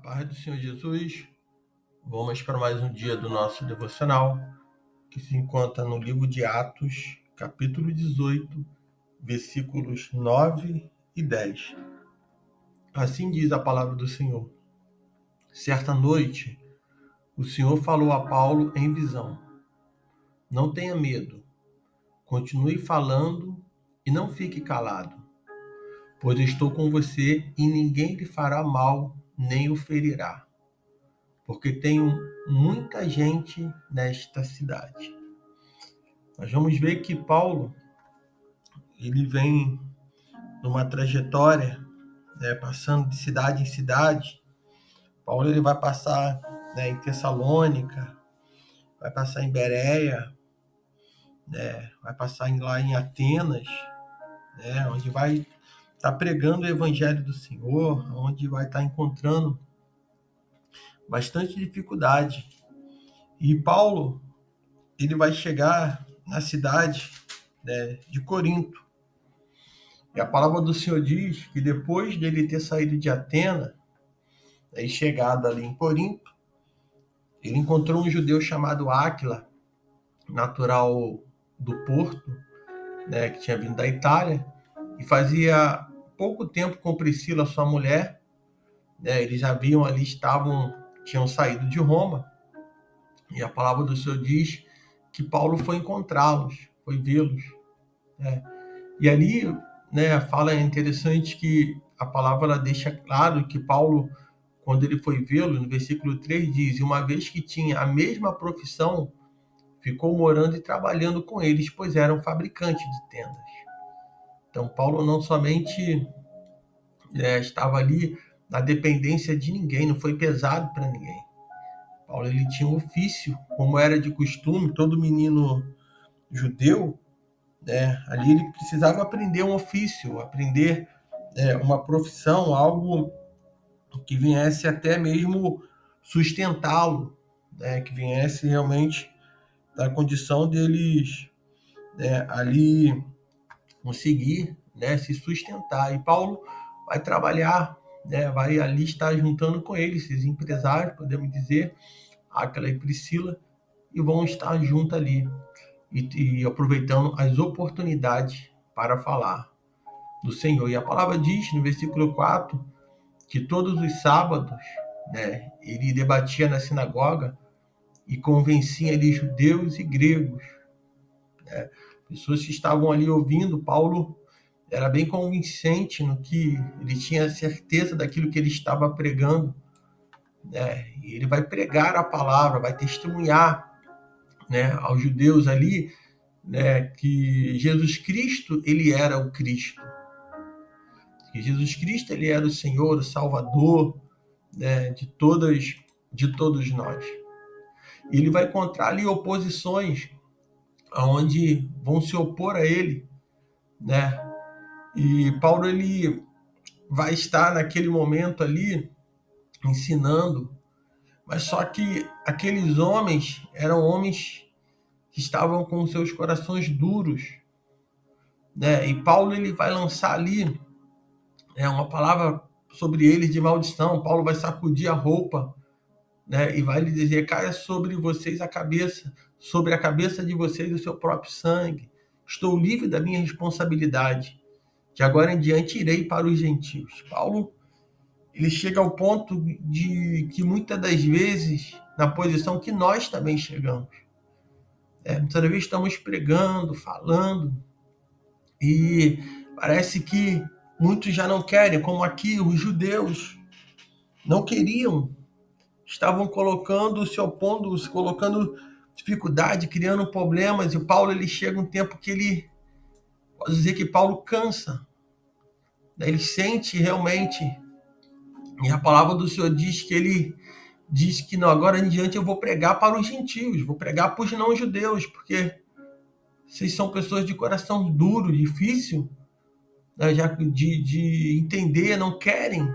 Paz do Senhor Jesus, vamos para mais um dia do nosso devocional, que se encontra no livro de Atos, capítulo 18, versículos 9 e 10. Assim diz a palavra do Senhor. Certa noite, o Senhor falou a Paulo em visão: Não tenha medo, continue falando e não fique calado, pois estou com você e ninguém lhe fará mal nem o ferirá, porque tenho muita gente nesta cidade. Nós vamos ver que Paulo, ele vem numa trajetória, passando de cidade em cidade. Paulo ele vai passar, em Tessalônica, vai passar em Bereia, vai passar lá em Atenas, onde vai estar pregando o evangelho do Senhor, onde vai estar encontrando bastante dificuldade. E Paulo, ele vai chegar na cidade, de Corinto. E a palavra do Senhor diz que depois dele ter saído de Atenas e chegado ali em Corinto, ele encontrou um judeu chamado Áquila, natural do Porto, que tinha vindo da Itália, e fazia pouco tempo com Priscila, sua mulher, eles haviam ali, tinham saído de Roma, e a palavra do Senhor diz que Paulo foi encontrá-los, foi vê-los. E ali, fala interessante que a palavra ela deixa claro que Paulo, quando ele foi vê-lo, no versículo 3 diz: E uma vez que tinha a mesma profissão, ficou morando e trabalhando com eles, pois eram fabricantes de tendas. Então Paulo não somente estava ali na dependência de ninguém, não foi pesado para ninguém. Paulo ele tinha um ofício, como era de costume, todo menino judeu, ali ele precisava aprender um ofício, aprender uma profissão, algo que viesse até mesmo sustentá-lo, que viesse realmente da condição deles ali conseguir se sustentar. E Paulo vai trabalhar, vai ali estar juntando com eles, esses empresários, podemos dizer, Áquila e Priscila, e vão estar juntos ali e aproveitando as oportunidades para falar do Senhor. E a palavra diz no versículo 4 que todos os sábados ele debatia na sinagoga e convencia ali judeus e gregos. Pessoas que estavam ali ouvindo. Paulo era bem convincente no que ele tinha certeza daquilo que ele estava pregando. E ele vai pregar a palavra, vai testemunhar aos judeus ali que Jesus Cristo ele era o Cristo. Que Jesus Cristo ele era o Senhor, o Salvador de todos nós. E ele vai encontrar ali oposições onde vão se opor a ele, E Paulo ele vai estar naquele momento ali ensinando, mas só que aqueles homens eram homens que estavam com seus corações duros, E Paulo ele vai lançar ali uma palavra sobre eles de maldição. Paulo vai sacudir a roupa, e vai lhe dizer: caia sobre vocês sobre a cabeça de vocês o seu próprio sangue. Estou livre da minha responsabilidade. De agora em diante irei para os gentios. Paulo ele chega ao ponto de que muitas das vezes, na posição que nós também chegamos, muitas vezes estamos pregando, falando, e parece que muitos já não querem, como aqui os judeus não queriam, estavam se opondo, colocando dificuldade, criando problemas, e Paulo ele chega um tempo que pode dizer que Paulo cansa, ele sente realmente, e a palavra do Senhor diz que ele diz que não, agora em diante eu vou pregar para os gentios, vou pregar para os não-judeus, porque vocês são pessoas de coração duro, difícil, já de entender, não querem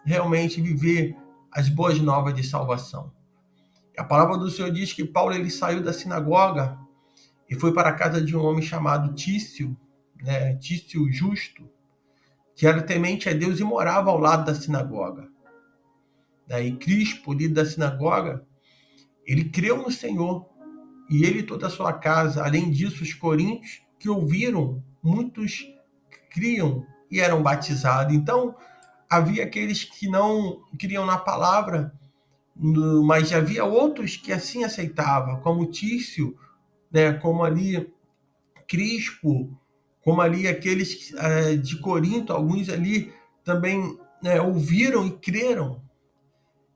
realmente viver as boas novas de salvação. A palavra do Senhor diz que Paulo ele saiu da sinagoga e foi para a casa de um homem chamado Tício, Tício Justo, que era temente a Deus e morava ao lado da sinagoga. E Crispo, líder da sinagoga, ele creu no Senhor, e ele e toda a sua casa. Além disso, os coríntios que ouviram, muitos criam e eram batizados. Então, havia aqueles que não criam na palavra, mas havia outros que assim aceitavam, como Tício, né, como ali Crispo, como ali aqueles de Corinto, alguns ali também, né, ouviram e creram.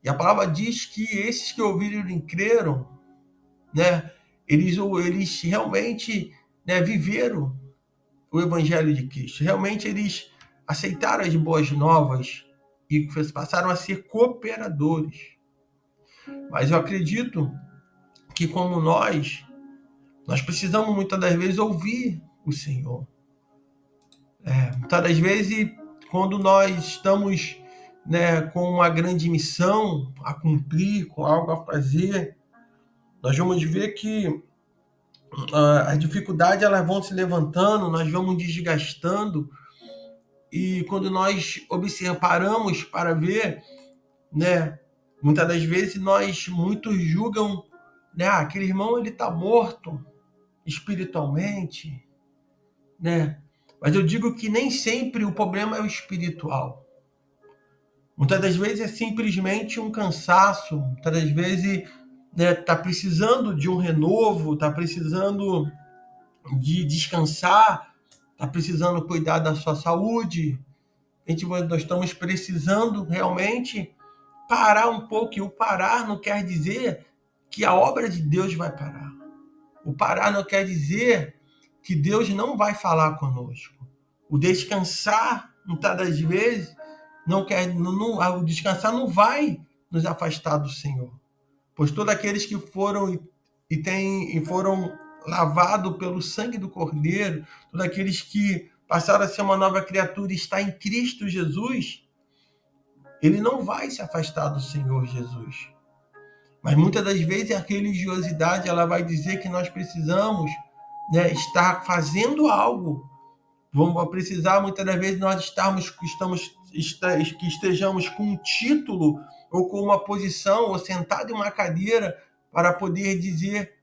E a palavra diz que esses que ouviram e creram, né, eles realmente, né, viveram o Evangelho de Cristo. Realmente eles aceitaram as boas novas e passaram a ser cooperadores. Mas eu acredito que, como nós precisamos muitas das vezes ouvir o Senhor. Muitas das vezes, quando nós estamos, né, com uma grande missão a cumprir, com algo a fazer, nós vamos ver que as dificuldades elas vão se levantando, nós vamos desgastando, e quando nós paramos para ver, né, muitas das vezes muitos julgam, né, aquele irmão ele está morto espiritualmente, né? Mas eu digo que nem sempre o problema é o espiritual. Muitas das vezes é simplesmente um cansaço, muitas das vezes, né, tá precisando de um renovo, tá precisando de descansar, tá precisando cuidar da sua saúde. Nós estamos precisando realmente parar um pouco, e o parar não quer dizer que a obra de Deus vai parar. O parar não quer dizer que Deus não vai falar conosco. O descansar, muitas das vezes, o descansar não vai nos afastar do Senhor. Pois todos aqueles que foram e foram lavados pelo sangue do Cordeiro, todos aqueles que passaram a ser uma nova criatura e está em Cristo Jesus, ele não vai se afastar do Senhor Jesus. Mas muitas das vezes a religiosidade ela vai dizer que nós precisamos, né, estar fazendo algo. Vamos precisar muitas das vezes nós que estejamos com um título ou com uma posição ou sentado em uma cadeira para poder dizer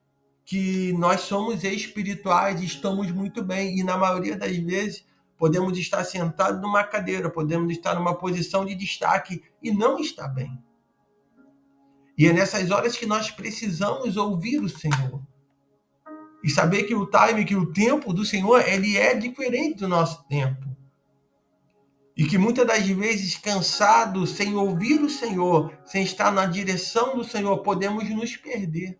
que nós somos espirituais e estamos muito bem. E na maioria das vezes podemos estar sentados numa cadeira, podemos estar numa posição de destaque e não estar bem. E é nessas horas que nós precisamos ouvir o Senhor. E saber que que o tempo do Senhor, ele é diferente do nosso tempo. E que muitas das vezes, cansados, sem ouvir o Senhor, sem estar na direção do Senhor, podemos nos perder.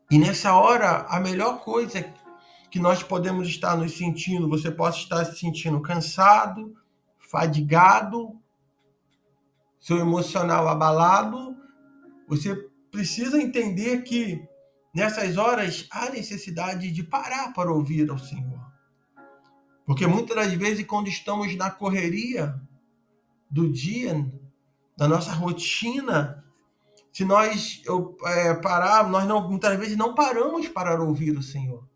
E nessa hora, a melhor coisa que nós podemos estar nos sentindo, você pode estar se sentindo cansado, fadigado, seu emocional abalado, você precisa entender que nessas horas há necessidade de parar para ouvir ao Senhor. Porque muitas das vezes, quando estamos na correria do dia, da nossa rotina, se nós parar, muitas vezes não paramos para ouvir o Senhor.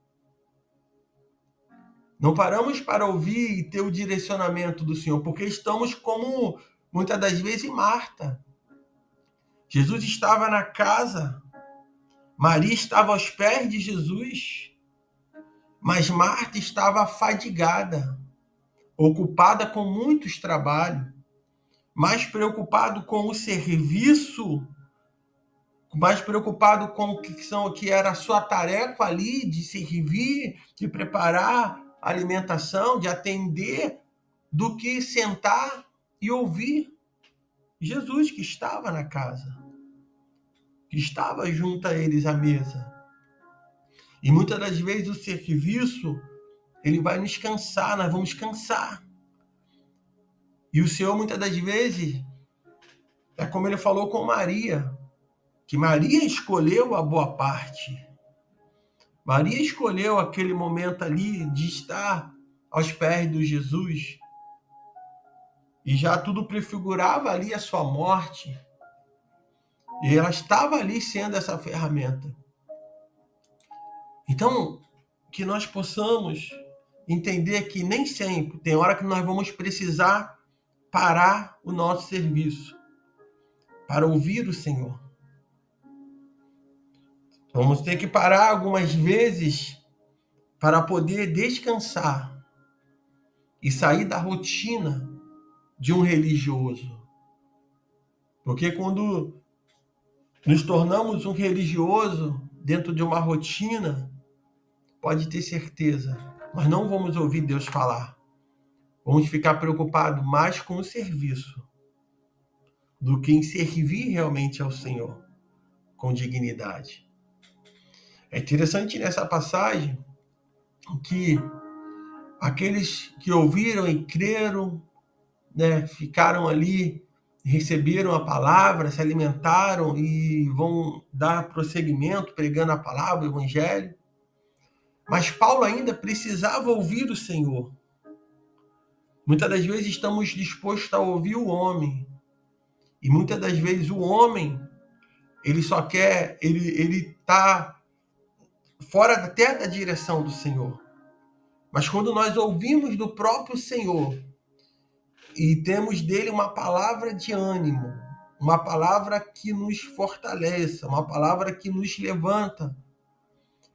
Não paramos para ouvir e ter o direcionamento do Senhor, porque estamos como, muitas das vezes, Marta. Jesus estava na casa, Maria estava aos pés de Jesus, mas Marta estava fadigada, ocupada com muitos trabalhos, mais preocupado com o serviço, mais preocupado com o que era a sua tarefa ali, de servir, de preparar a alimentação, de atender, do que sentar e ouvir Jesus, que estava na casa, que estava junto a eles à mesa. E muitas das vezes o serviço, ele vai nos cansar, nós vamos cansar. E o Senhor, muitas das vezes, é como ele falou com Maria, que Maria escolheu a boa parte. Maria escolheu aquele momento ali de estar aos pés de Jesus. E já tudo prefigurava ali a sua morte. E ela estava ali sendo essa ferramenta. Então, que nós possamos entender que nem sempre, tem hora que nós vamos precisar parar o nosso serviço para ouvir o Senhor. Vamos ter que parar algumas vezes para poder descansar e sair da rotina de um religioso. Porque quando nos tornamos um religioso dentro de uma rotina, pode ter certeza, nós não vamos ouvir Deus falar. Vamos ficar preocupados mais com o serviço do que em servir realmente ao Senhor com dignidade. É interessante nessa passagem que aqueles que ouviram e creram, né, ficaram ali, receberam a palavra, se alimentaram e vão dar prosseguimento pregando a palavra, o evangelho. Mas Paulo ainda precisava ouvir o Senhor. Muitas das vezes estamos dispostos a ouvir o homem. E muitas das vezes o homem, ele só quer, ele está fora até da direção do Senhor. Mas quando nós ouvimos do próprio Senhor e temos dele uma palavra de ânimo, uma palavra que nos fortaleça, uma palavra que nos levanta,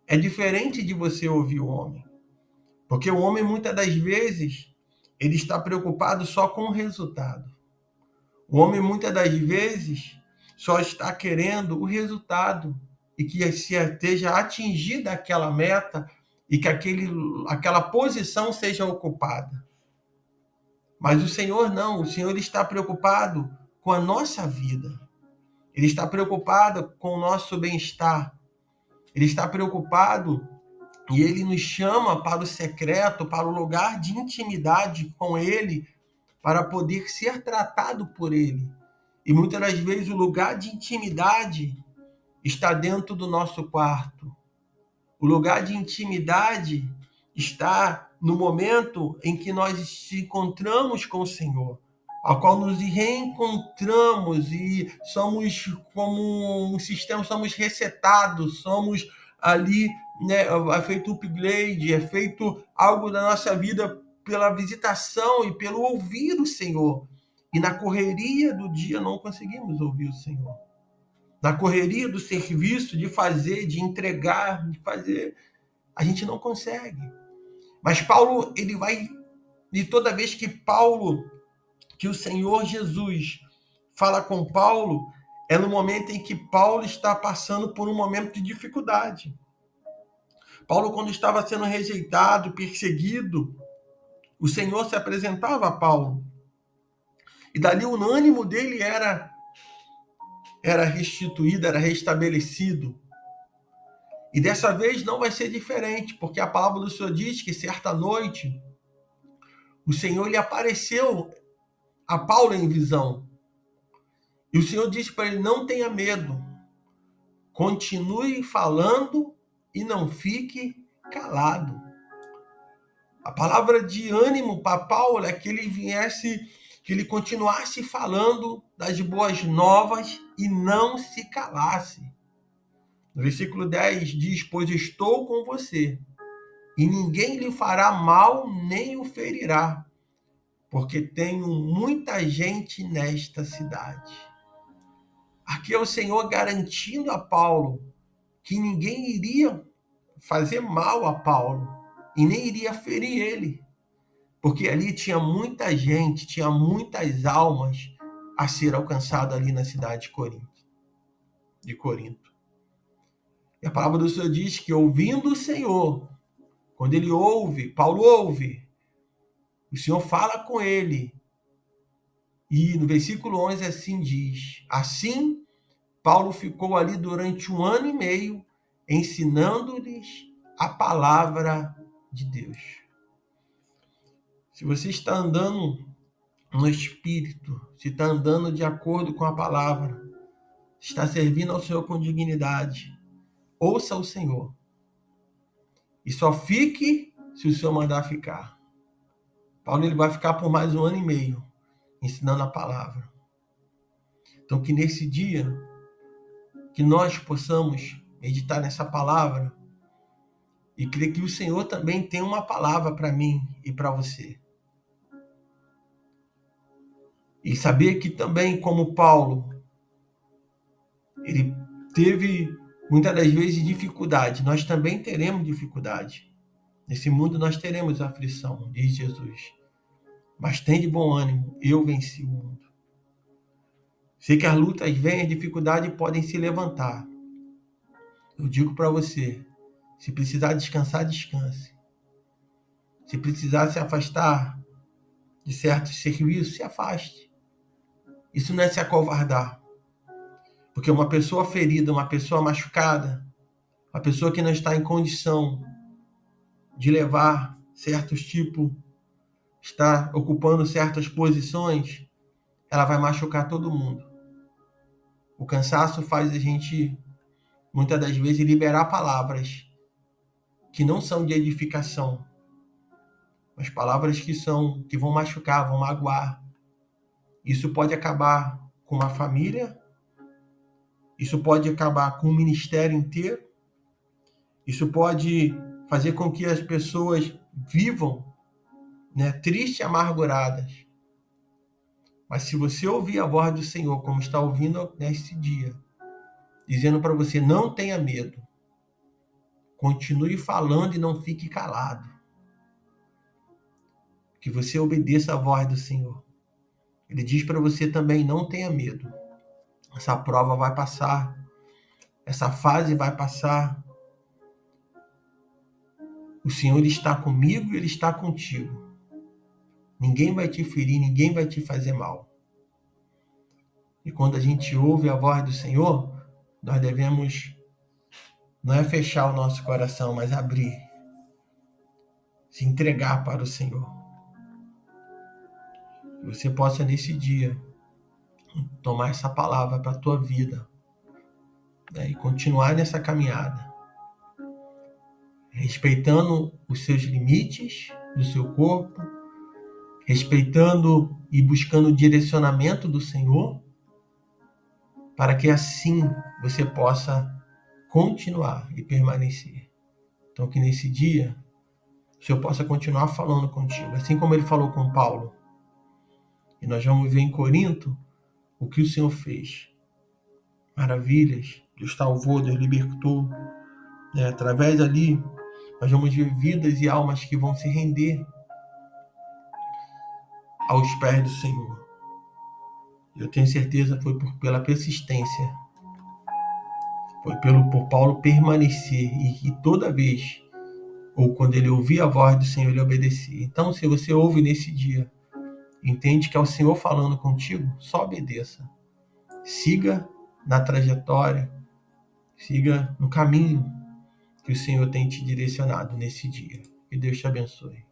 é diferente de você ouvir o homem. Porque o homem, muitas das vezes, ele está preocupado só com o resultado. O homem, muitas das vezes, só está querendo o resultado e que se esteja atingida aquela meta e que aquela posição seja ocupada. Mas o Senhor não, o Senhor está preocupado com a nossa vida. Ele está preocupado com o nosso bem-estar. Ele está preocupado e ele nos chama para o secreto, para o lugar de intimidade com ele, para poder ser tratado por ele. E muitas das vezes o lugar de intimidade está dentro do nosso quarto. O lugar de intimidade está no momento em que nós nos encontramos com o Senhor, ao qual nos reencontramos e somos como um sistema, somos resetados, somos ali, né, é feito upgrade, é feito algo da nossa vida pela visitação e pelo ouvir o Senhor. E na correria do dia não conseguimos ouvir o Senhor. Na correria do serviço, de fazer, de entregar, de fazer, a gente não consegue. Mas Paulo, ele vai, e toda vez que o Senhor Jesus fala com Paulo, é no momento em que Paulo está passando por um momento de dificuldade. Paulo, quando estava sendo rejeitado, perseguido, o Senhor se apresentava a Paulo. E dali o ânimo dele era restituído, era restabelecido. E dessa vez não vai ser diferente, porque a palavra do Senhor diz que certa noite o Senhor lhe apareceu a Paulo em visão. E o Senhor disse para ele: não tenha medo, continue falando e não fique calado. A palavra de ânimo para Paulo é que ele continuasse falando das boas novas e não se calasse. No versículo 10 diz: pois estou com você, e ninguém lhe fará mal nem o ferirá, porque tenho muita gente nesta cidade. Aqui é o Senhor garantindo a Paulo que ninguém iria fazer mal a Paulo e nem iria ferir ele, porque ali tinha muita gente, tinha muitas almas a ser alcançada ali na cidade de Corinto. E a palavra do Senhor diz que, ouvindo o Senhor, quando ele ouve, Paulo ouve, o Senhor fala com ele. E no versículo 11 assim diz: assim, Paulo ficou ali durante 1 ano e meio, ensinando-lhes a palavra de Deus. Se você está andando no Espírito, se está andando de acordo com a palavra, está servindo ao Senhor com dignidade, ouça o Senhor. E só fique se o Senhor mandar ficar. Paulo, ele vai ficar por mais 1 ano e meio ensinando a palavra. Então, que nesse dia, que nós possamos meditar nessa palavra e crer que o Senhor também tem uma palavra para mim e para você. E saber que também, como Paulo, ele teve muitas das vezes dificuldade, nós também teremos dificuldade. Nesse mundo nós teremos aflição, diz Jesus. Mas tem de bom ânimo, eu venci o mundo. Sei que as lutas vêm, as dificuldades podem se levantar. Eu digo para você, se precisar descansar, descanse. Se precisar se afastar de certos serviços, se afaste. Isso não é se acovardar. Porque uma pessoa ferida, uma pessoa machucada, uma pessoa que não está em condição de levar certos tipos, está ocupando certas posições, ela vai machucar todo mundo. O cansaço faz a gente, muitas das vezes, liberar palavras que não são de edificação, mas palavras que vão machucar, vão magoar. Isso pode acabar com uma família, isso pode acabar com um ministério inteiro, isso pode fazer com que as pessoas vivam, tristes e amarguradas. Mas se você ouvir a voz do Senhor, como está ouvindo neste dia, dizendo para você, não tenha medo, continue falando e não fique calado. Que você obedeça a voz do Senhor. Ele diz para você também, não tenha medo. Essa prova vai passar, essa fase vai passar. O Senhor está comigo e Ele está contigo. Ninguém vai te ferir, ninguém vai te fazer mal. E quando a gente ouve a voz do Senhor, nós devemos, não é fechar o nosso coração, mas abrir. Se entregar para o Senhor. Que você possa, nesse dia, tomar essa palavra para a tua vida, e continuar nessa caminhada. Respeitando os seus limites do seu corpo, respeitando e buscando o direcionamento do Senhor, para que assim você possa continuar e permanecer. Então que nesse dia o Senhor possa continuar falando contigo, assim como Ele falou com Paulo. E nós vamos ver em Corinto o que o Senhor fez. Maravilhas, Deus salvou, Deus libertou. Através dali, nós vamos ver vidas e almas que vão se render aos pés do Senhor. Eu tenho certeza que foi pela persistência, foi por Paulo permanecer e toda vez, ou quando ele ouvia a voz do Senhor, ele obedecia. Então, se você ouve nesse dia, entende que é o Senhor falando contigo, só obedeça. Siga na trajetória, siga no caminho que o Senhor tem te direcionado nesse dia. Que Deus te abençoe.